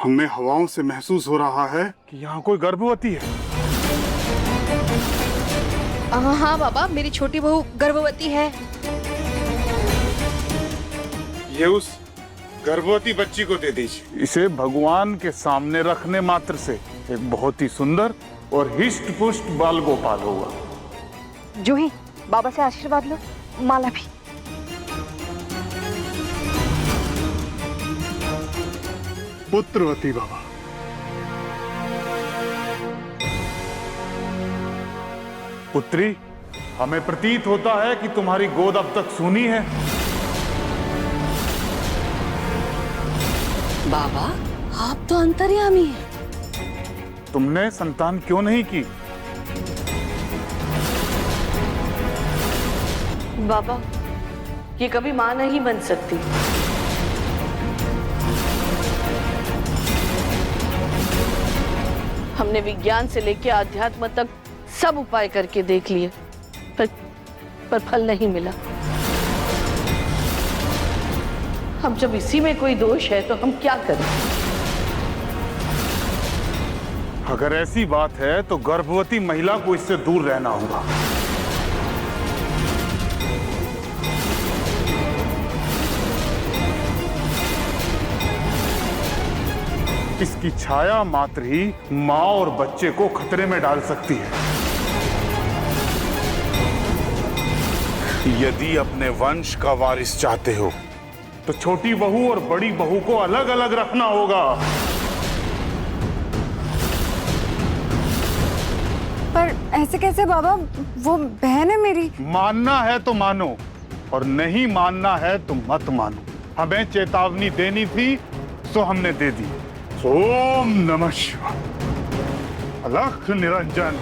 हमें हवाओं से महसूस हो रहा है कि यहाँ कोई गर्भवती है। हाँ बाबा, मेरी छोटी बहू गर्भवती है। ये उस गर्भवती बच्ची को दे दीजिए। इसे भगवान के सामने रखने मात्र से एक बहुत ही सुंदर और हिष्ट पुष्ट बाल गोपाल होगा। जूही, बाबा से आशीर्वाद लो, माला भी। पुत्रवती बाबा। पुत्री, हमें प्रतीत होता है कि तुम्हारी गोद अब तक सूनी है। बाबा, आप तो अंतर्यामी हैं। तुमने संतान क्यों नहीं की? बाबा, ये कभी मां नहीं बन सकती। हमने विज्ञान से लेकर आध्यात्म तक सब उपाय करके देख लिए, पर फल नहीं मिला। अब जब इसी में कोई दोष है तो हम क्या करें? अगर ऐसी बात है तो गर्भवती महिला को इससे दूर रहना होगा। इसकी छाया मात्र ही मां और बच्चे को खतरे में डाल सकती है। यदि अपने वंश का वारिस चाहते हो तो छोटी बहू और बड़ी बहू को अलग अलग रखना होगा। पर ऐसे कैसे बाबा, वो बहन है मेरी। मानना है तो मानो और नहीं मानना है तो मत मानो। हमें चेतावनी देनी थी सो हमने दे दी। ओम नमः शिवाय। अलख निरंजन।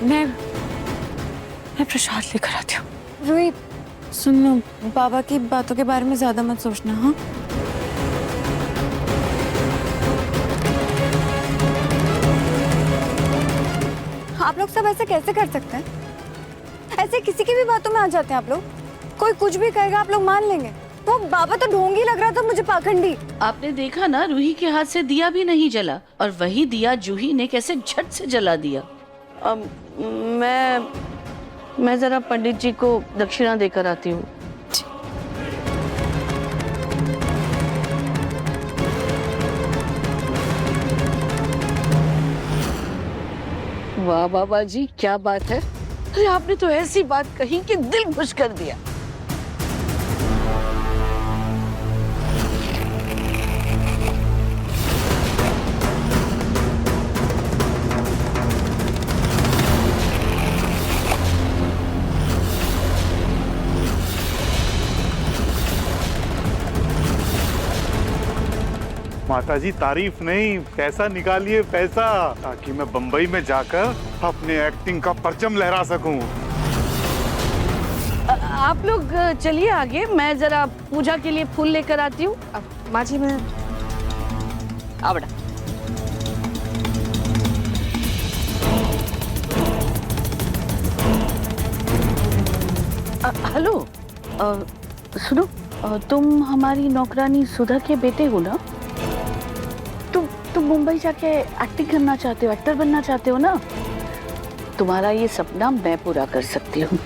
मैं प्रसाद लेकर आती हूँ। रोहित, सुन लो, बाबा की बातों के बारे में ज्यादा मत सोचना। हाँ, आप लोग सब ऐसे कैसे कर सकते हैं? ऐसे किसी की भी बातों में आ जाते हैं आप लोग। कोई कुछ भी कहेगा आप लोग मान लेंगे। तो बाबा तो ढोंगी लग रहा था मुझे, पाखंडी। आपने देखा ना, रूही के हाथ से दिया भी नहीं जला, और वही दिया जूही ने कैसे झट से जला दिया। मैं जरा पंडित जी को दक्षिणा देकर आती हूँ। वाह बाबा जी, क्या बात है। अरे आपने तो ऐसी बात कही कि दिल खुश कर दिया। माताजी, तारीफ नहीं, पैसा निकालिए पैसा, ताकि मैं बंबई में जाकर अपने एक्टिंग का परचम लहरा सकूं। आप लोग चलिए आगे, मैं जरा पूजा के लिए फूल लेकर आती हूँ। माँ जी, मैं आवड़ा। हेलो, सुनो, तुम हमारी नौकरानी सुधा के बेटे हो ना? तुम मुंबई जाके एक्टिंग करना चाहते हो, एक्टर बनना चाहते हो ना? तुम्हारा ये सपना मैं पूरा कर सकती हूँ,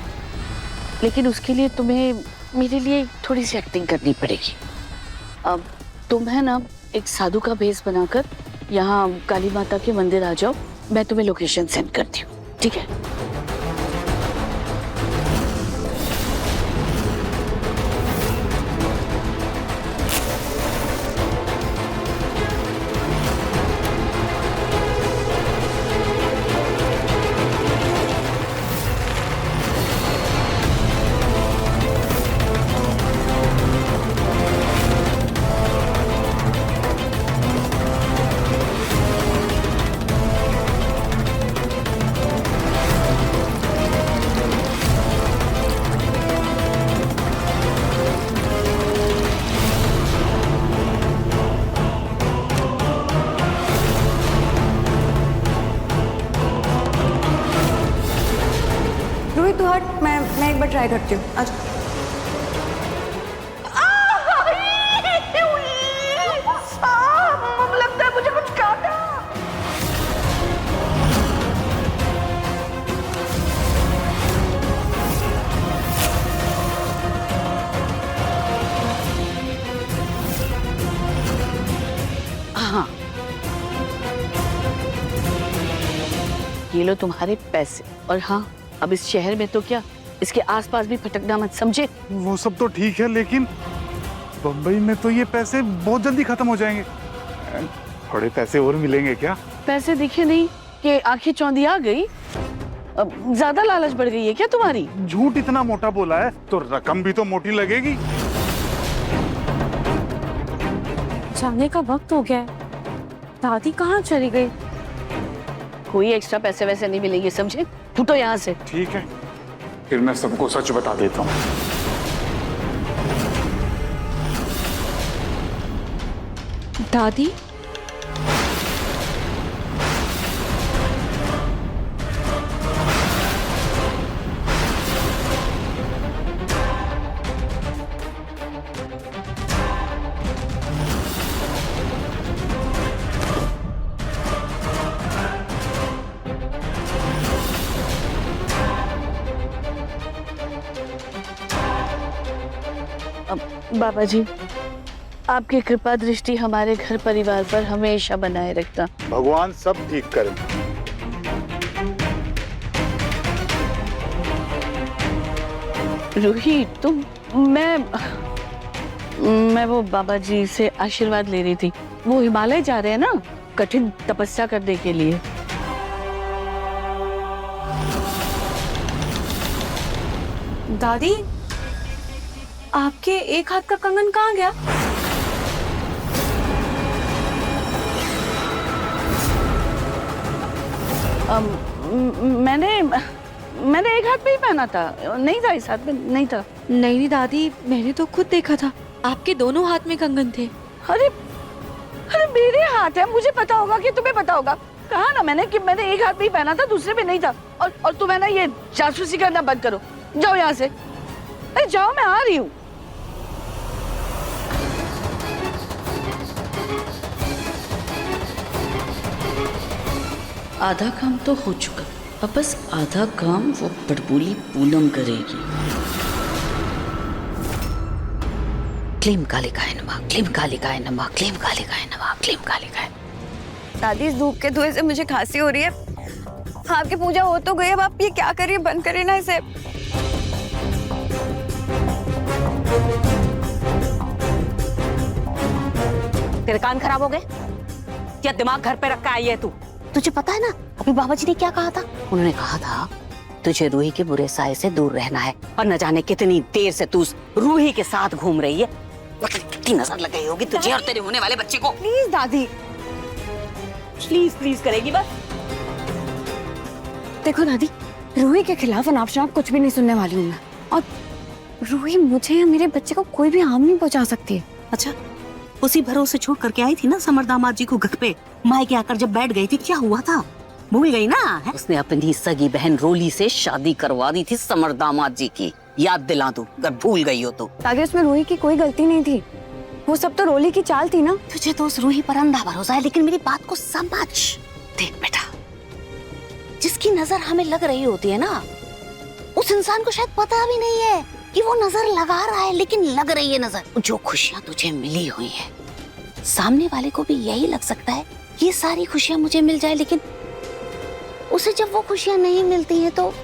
लेकिन उसके लिए तुम्हें मेरे लिए थोड़ी सी एक्टिंग करनी पड़ेगी। अब तुम है ना, एक साधु का भेष बनाकर यहाँ काली माता के मंदिर आ जाओ। मैं तुम्हें लोकेशन सेंड करती हूँ, ठीक है? ट्राई करती हूँ। आज लगता है मुझे कुछ काटा। हाँ, ये लो तुम्हारे पैसे। और हाँ, अब इस शहर में तो क्या, इसके आसपास भी भटकना मत, समझे? वो सब तो ठीक है, लेकिन बम्बई में तो ये पैसे बहुत जल्दी खत्म हो जाएंगे। थोड़े पैसे और मिलेंगे क्या? पैसे दिखे नहीं कि आंखें चौंधी आ गई? अब ज्यादा लालच बढ़ गई है क्या तुम्हारी? झूठ इतना मोटा बोला है तो रकम भी तो मोटी लगेगी। जाने का वक्त हो गया है। दादी कहाँ चली गई? कोई एक्स्ट्रा पैसे वैसे नहीं मिलेंगे, समझे? फुटो यहाँ से। ठीक है, फिर मैं सबको सच बता देता हूँ। दादी, बाबा जी, आपकी कृपा दृष्टि हमारे घर परिवार पर हमेशा बनाए रखना। भगवान सब ठीक करें। रूही, तुम, मैं वो बाबा जी से आशीर्वाद ले रही थी। वो हिमालय जा रहे हैं ना, कठिन तपस्या करने के लिए। दादी, आपके एक हाथ का कंगन कहाँ गया? मैंने एक हाथ में ही पहना था, नहीं था इस हाथ में, नहीं था। नहीं दादी, मैंने तो खुद देखा था, आपके दोनों हाथ में कंगन थे। अरे अरे मेरे हाथ है, मुझे पता होगा कि तुम्हें पता होगा। कहा ना मैंने कि मैंने एक हाथ में ही पहना था, दूसरे में नहीं था। और तुम है ना, ये जासूसी करना बंद करो, जाओ यहाँ से। अरे जाओ, मैं आ रही हूँ। आधा काम तो हो चुका, अब बस आधा काम वो बड़बोली पूनम करेगी। क्लीम कालिकाय नमः, क्लीम कालिकाय नमः, क्लीम कालिकाय नमः, क्लीम कालिकाय। दादी, इस धूप के धुएं से मुझे खांसी हो रही है। आपकी पूजा हो तो गई, अब आप ये क्या करिए, बंद करिए ना इसे। तेरे कान खराब हो गए या दिमाग घर पे रखा आई है तू? तुझे पता है ना अभी बाबा जी ने क्या कहा था? उन्होंने कहा था तुझे रूही के बुरे साए से दूर रहना है, और न जाने कितनी देर से तू रूही के साथ घूम रही है। कितनी नजर लग गई होगी तुझे और तेरे होने वाले बच्चे को। प्लीज दादी, प्लीज प्लीज करेगी बस। देखो दादी, रूही के खिलाफ अनाप शनाप कुछ भी नहीं सुनने वाली हूँ मैं। और रूही मुझे या मेरे बच्चे को कोई भी हार्म नहीं पहुंचा सकती है। अच्छा, उसी भरोसे छोड़ करके आई थी ना समर दामाद जी को घर पे, मायके आकर जब बैठ गई थी, क्या हुआ था भूल गई ना? उसने अपनी सगी बहन रोली से शादी करवा दी थी समर दामाद जी की, याद दिला दूं अगर भूल गई हो तो। दादी, उसमें रूही की कोई गलती नहीं थी, वो सब तो रोली की चाल थी ना। तुझे तो उस रूही पर अंधा भरोसा है, लेकिन मेरी बात को समझ। देख बेटा, जिसकी नजर हमें लग रही होती है ना, उस इंसान को शायद पता भी नहीं है कि वो नजर लगा रहा है, लेकिन लग रही है नजर। जो खुशियां तुझे मिली हुई है, सामने वाले को भी यही लग सकता है ये सारी खुशियां मुझे मिल जाए, लेकिन उसे जब वो खुशियां नहीं मिलती है तो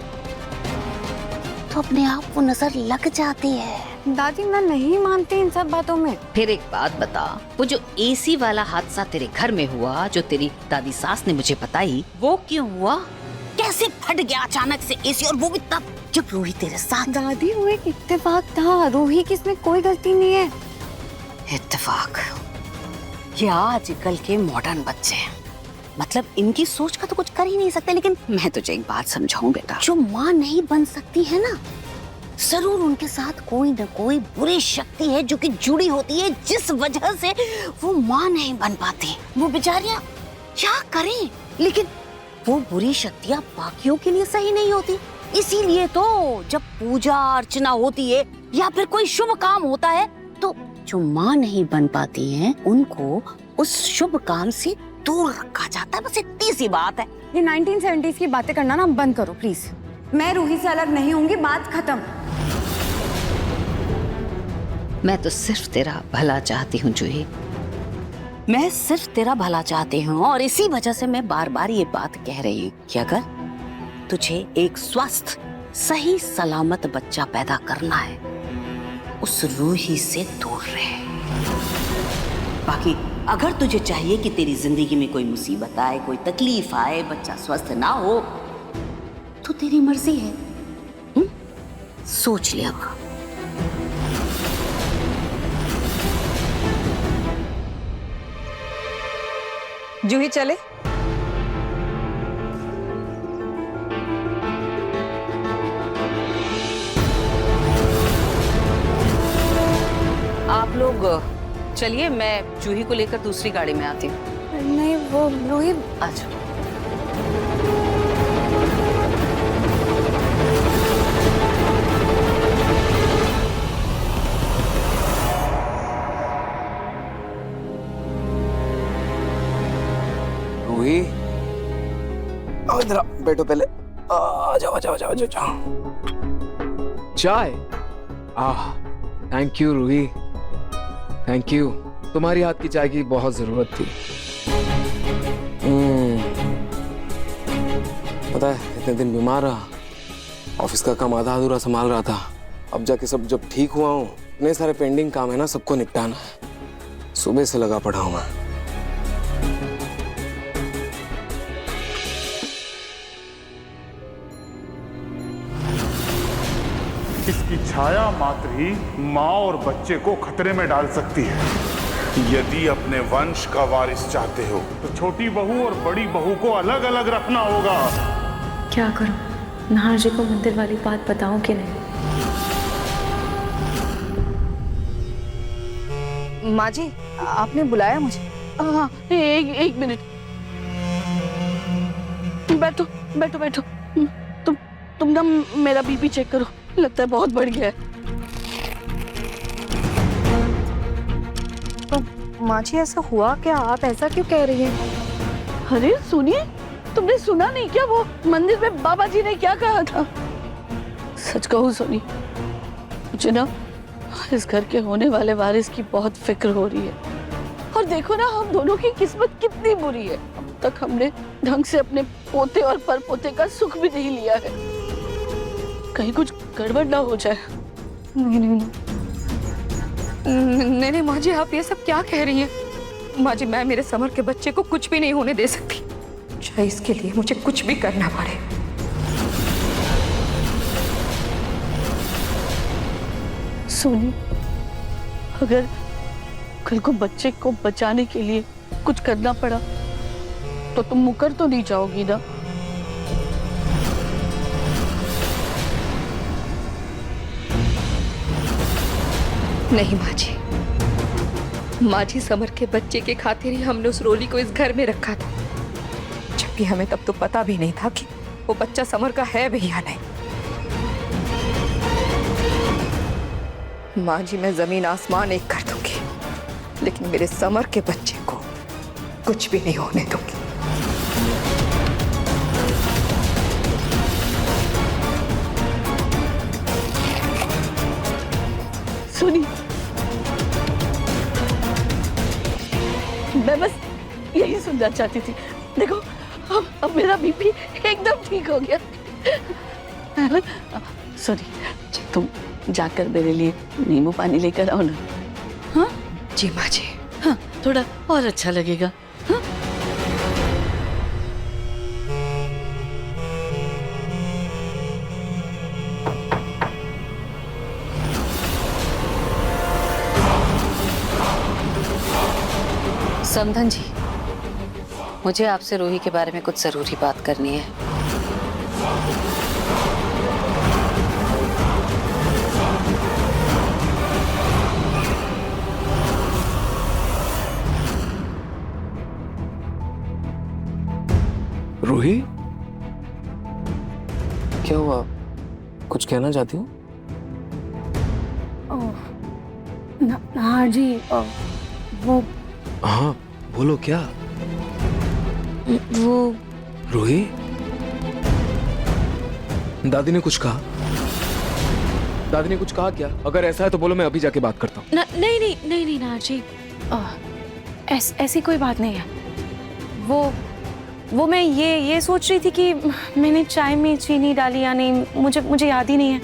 अपने आप वो नजर लग जाती है। दादी, मैं नहीं मानती इन सब बातों में। फिर एक बात बता, वो जो एसी वाला हादसा तेरे घर में हुआ, जो तेरी दादी सास ने मुझे बताई, वो क्यों हुआ? कैसे फट गया अचानक से एसी, और वो भी तब जब रूही तेरे साथ। दादी, वो एक इत्तेफाक था, रूही की इसमें कोई गलती नहीं है। इत्तेफाक? ये आजकल के मॉडर्न बच्चे हैं, मतलब इनकी सोच का तो कुछ कर ही नहीं सकते। लेकिन मैं तुझे एक बात समझाऊं बेटा, जो माँ नहीं बन सकती है ना, जरूर उनके साथ कोई न कोई बुरी शक्ति है जो कि जुड़ी होती है, जिस वजह से वो माँ नहीं बन पाती। वो बेचारियां क्या करें, लेकिन वो बुरी शक्तियां बाकियों के लिए सही नहीं होती, इसीलिए तो जब पूजा अर्चना होती है या फिर कोई शुभ काम होता है तो जो माँ नहीं बन पाती हैं उनको उस शुभ काम से दूर रखा जाता है। बस इतनी सी बात है। ये 1970s की बातें करना ना बंद करो प्लीज। मैं रूही से अलग नहीं होंगी, बात खत्म। मैं तो सिर्फ तेरा भला चाहती हूँ जूही। मैं सिर्फ तेरा भला चाहती हूँ और इसी वजह से मैं बार बार ये बात कह रही हूँ कि अगर तुझे एक स्वस्थ सही सलामत बच्चा पैदा करना है उस रूही से दूर रहे। बाकी अगर तुझे चाहिए कि तेरी जिंदगी में कोई मुसीबत आए, कोई तकलीफ आए, बच्चा स्वस्थ ना हो तो तेरी मर्जी है। सोच लिया। जूही चले। आप लोग चलिए, मैं जूही को लेकर दूसरी गाड़ी में आती हूँ। नहीं वो रूही। अच्छा। रूही, आओ इधर आओ, बैठो पहले। आ जाओ जाओ जाओ जाओ जाओ। चाय। Thank you Ruhi, thank you. तुम्हारी हाथ की चाय की बहुत जरूरत थी। पता है इतने दिन बीमार रहा, ऑफिस का काम आधा अधूरा संभाल रहा था। अब जाके सब जब ठीक हुआ हूँ, इतने सारे पेंडिंग काम है ना, सबको निपटाना है। सुबह से लगा पड़ा हूँ मैं। इसकी छाया मात्र ही माँ और बच्चे को खतरे में डाल सकती है। यदि अपने वंश का वारिस चाहते हो तो छोटी बहू और बड़ी बहू को अलग अलग रखना होगा। क्या करूं? नाहर जी को मंदिर वाली बात बताऊं कि नहीं? माँ जी आपने बुलाया मुझे? हाँ, एक मिनट। बैठो बैठो बैठो। तुम ना मेरा बीपी चेक करो, लगता है बहुत बढ़ गया है। तो माँ जी ऐसा हुआ क्या? आप ऐसा क्यों कह रही हैं? अरे सुनिए, तुमने सुना नहीं क्या वो मंदिर में बाबा जी ने क्या कहा था? सच कहूँ सोनी, मुझे ना इस घर के होने वाले वारिस की बहुत फिक्र हो रही है। और देखो ना हम दोनों की किस्मत कितनी बुरी है। अब तक हमने ढंग से अपने पोते और परपोते का सुख भी नहीं लिया है। कहीं कुछ गड़बड़ ना हो जाए। नहीं नहीं नहीं नहीं माँ जी, आप ये सब क्या कह रही हैं? माँ जी मैं मेरे समर के बच्चे को कुछ भी नहीं होने दे सकती, चाहे इसके लिए मुझे कुछ भी करना पड़े। सोनी, अगर कल को बच्चे को बचाने के लिए कुछ करना पड़ा तो तुम मुकर तो नहीं जाओगी ना? नहीं माँ जी, माँ जी समर के बच्चे के खातिर ही हमने उस रोली को इस घर में रखा था, जबकि हमें तब तो पता भी नहीं था कि वो बच्चा समर का है भी या नहीं। माँ जी मैं जमीन आसमान एक कर दूंगी, लेकिन मेरे समर के बच्चे को कुछ भी नहीं होने दूंगी। सुनी, मैं बस यही सुनना चाहती थी। देखो अब मेरा बीपी एकदम ठीक हो गया। सॉरी, तुम जाकर मेरे लिए नींबू पानी लेकर आओ ना। हाँ जी माँ जी। हाँ, थोड़ा और अच्छा लगेगा। हाँ? समधन जी, मुझे आपसे रूही के बारे में कुछ जरूरी बात करनी है। रूही, क्या हुआ? कुछ कहना चाहती हो? हाँ जी, वो हाँ बोलो क्या? वो रूही, दादी ने कुछ कहा? दादी ने कुछ कहा क्या? अगर ऐसा है तो बोलो, मैं अभी जाके बात करता हूँ। नहीं नार जी, ऐसी कोई बात नहीं है। वो मैं ये सोच रही थी कि मैंने चाय में चीनी डाली या नहीं, मुझे याद ही नहीं है।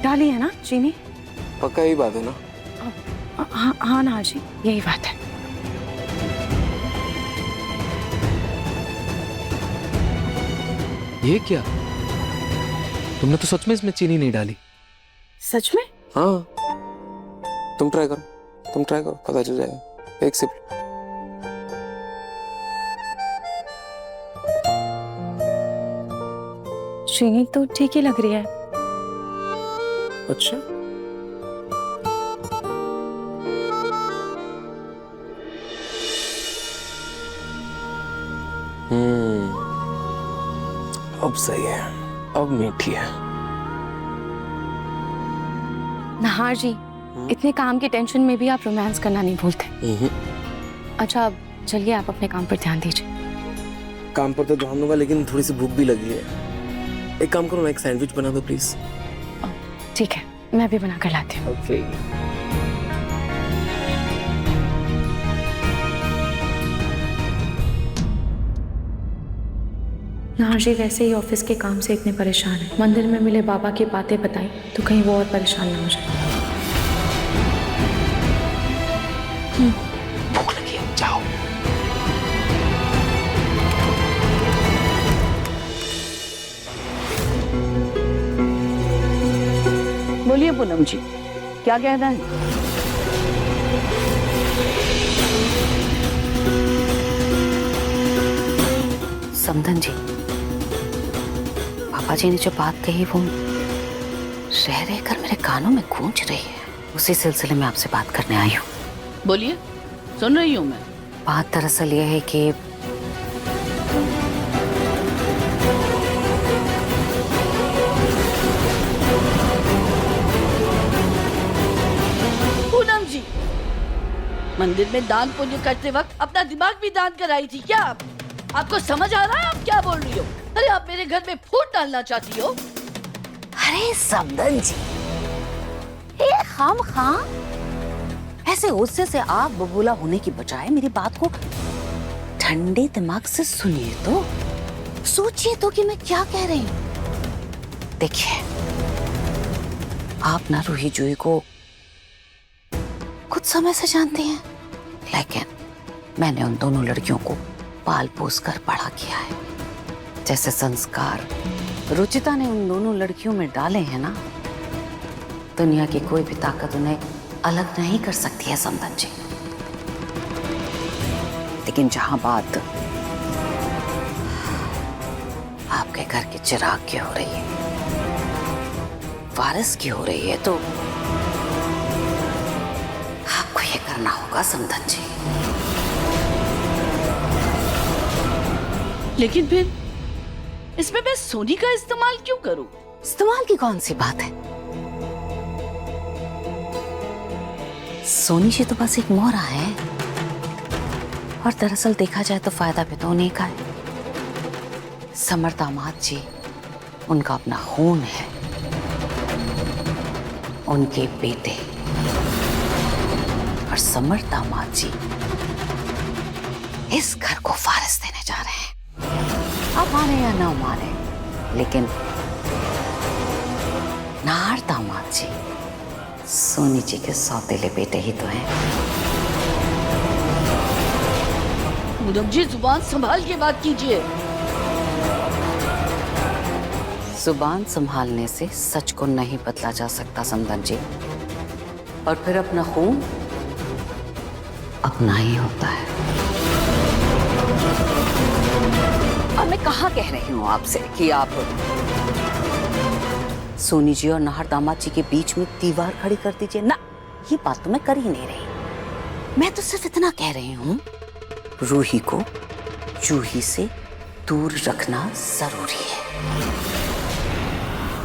डाली है ना चीनी? पक्का यही बात है ना? हाँ नार जी, यही बात है। ये क्या? तुमने तो सच में इसमें चीनी नहीं डाली? सच में? हाँ, तुम ट्राई करो, पता चल जाएगा। एक सिप। चीनी तो ठीक ही लग रही है। अच्छा, अब सही है, अब मीठी है। नाहर जी, इतने काम की टेंशन में भी आप रोमांस करना नहीं भूलते। अच्छा, अब चलिए आप अपने काम पर ध्यान दीजिए। काम पर तो ध्यान दूंगा, लेकिन थोड़ी सी भूख भी लगी है। एक काम करो ना, एक सैंडविच बना दो प्लीज। ठीक है, मैं भी बना कर लाती हूँ। ओके। नाहर जी वैसे ही ऑफिस के काम से इतने परेशान हैं। मंदिर में मिले बाबा की बातें बताई तो कहीं वो और परेशान ना हो जाए। भूख लगी है, जाओ। बोलिए पूनम जी, क्या कहना है? समधन जी, पापा जी ने जो बात कही वो रह रहकर मेरे कानों में गूंज रही है। उसी सिलसिले में आपसे बात करने आई हूँ। बोलिए, सुन रही हूँ मैं। बात दरअसल ये है कि पूनम जी, मंदिर में दान पुण्य करते वक्त अपना दिमाग भी दान कराई थी क्या आप? आपको समझ आ रहा है आप क्या बोल रही हो? अरे आप मेरे घर में फूट डालना चाहती हो? अरे समधन जी, ये खाम खां ऐसे गुस्से से आग बबूला होने की बजाय मेरी बात को ठंडे दिमाग से सुनिए तो, सोचिए तो कि मैं क्या कह रही हूँ। देखिए, आप ना रूही जुई को कुछ समय से जानती हैं, लेकिन मैंने उन दोनों लड़कियों को पाल पोस कर बड़ा किया है। जैसे संस्कार रुचिता ने उन दोनों लड़कियों में डाले हैं ना, दुनिया की कोई भी ताकत उन्हें अलग नहीं कर सकती है समधन जी। लेकिन जहां बात आपके घर के चिराग की हो रही है, वारिस की हो रही है, तो आपको ये करना होगा समधन जी। लेकिन फिर इसमें मैं सोनी का इस्तेमाल क्यों करूं? इस्तेमाल की कौन सी बात है? सोनी जी तो बस एक मोहरा है, और दरअसल देखा जाए तो फायदा भी तो उन्हीं का है। समर दामाद जी उनका अपना खून है, उनके बेटे, और समर दामाद जी इस घर को वारिस देने जा रहे हैं। आप माने या ना माने, लेकिन नाहर दामाद जी सोनी जी के सौतेले बेटे ही तो हैं। पूनम जी, जुबान संभाल के बात कीजिए। जुबान संभालने से सच को नहीं बदला जा सकता समधन जी, और फिर अपना खून अपना ही होता है। और मैं कहाँ कह रही हूँ आपसे कि आप सोनी जी और नाहर दामाद जी के बीच में दीवार खड़ी कर दीजिए ना, ये बात तो मैं कर ही नहीं रही। मैं तो सिर्फ इतना कह रही हूँ, रूही को जूही से दूर रखना जरूरी है।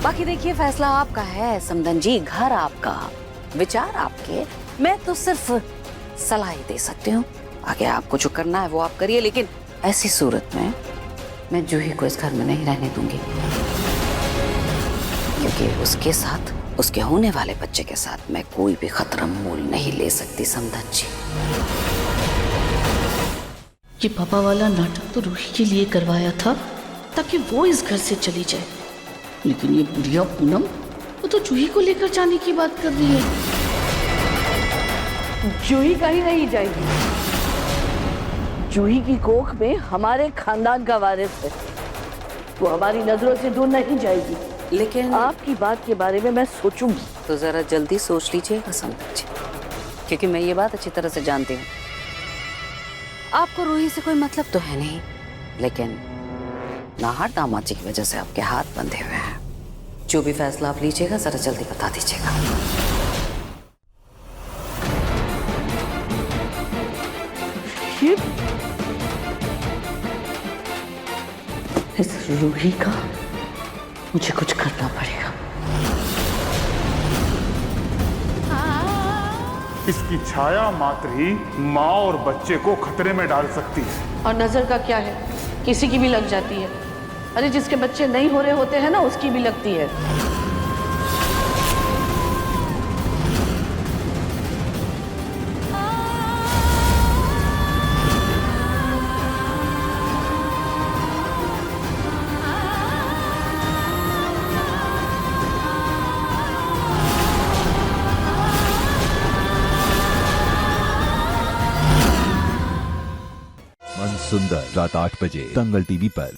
बाकी देखिए, फैसला आपका है समदन जी, घर आपका, विचार आपके। मैं तो सिर्फ सलाह ही दे सकती हूँ। आगे आपको जो करना है वो आप करिए, लेकिन ऐसी सूरत में मैं जूही को इस घर में नहीं रहने दूंगी, क्योंकि उसके साथ, उसके होने वाले बच्चे के साथ मैं कोई भी खतरा मोल नहीं ले सकती समदन जी। ये पापा वाला नाटक तो रूही के लिए करवाया था ताकि वो इस घर से चली जाए, लेकिन ये बुढ़िया पूनम वो तो जूही को लेकर जाने की बात कर रही है। जूही कहीं नहीं जाएगी। जूही की कोख में हमारे खानदान का वारिस है, वो हमारी नजरों से दूर नहीं जाएगी। लेकिन आपकी बात के बारे में मैं सोचूंगी। तो जरा जल्दी सोच लीजिएगा समदन जी, क्योंकि मैं ये बात अच्छी तरह से जानती हूँ। आपको रूही से कोई मतलब तो है नहीं, लेकिन नाहर दामाद जी की वजह से आपके हाथ बंधे हुए हैं। जो भी फैसला आप लीजिएगा जरा जल्दी बता दीजिएगा। इस रूही का मुझे कुछ करना पड़ेगा। इसकी छाया मात्र ही माँ और बच्चे को खतरे में डाल सकती है। और नजर का क्या है, किसी की भी लग जाती है। अरे जिसके बच्चे नहीं हो रहे होते हैं ना, उसकी भी लगती है। मन सुंदर रात 8 बजे दंगल टीवी पर।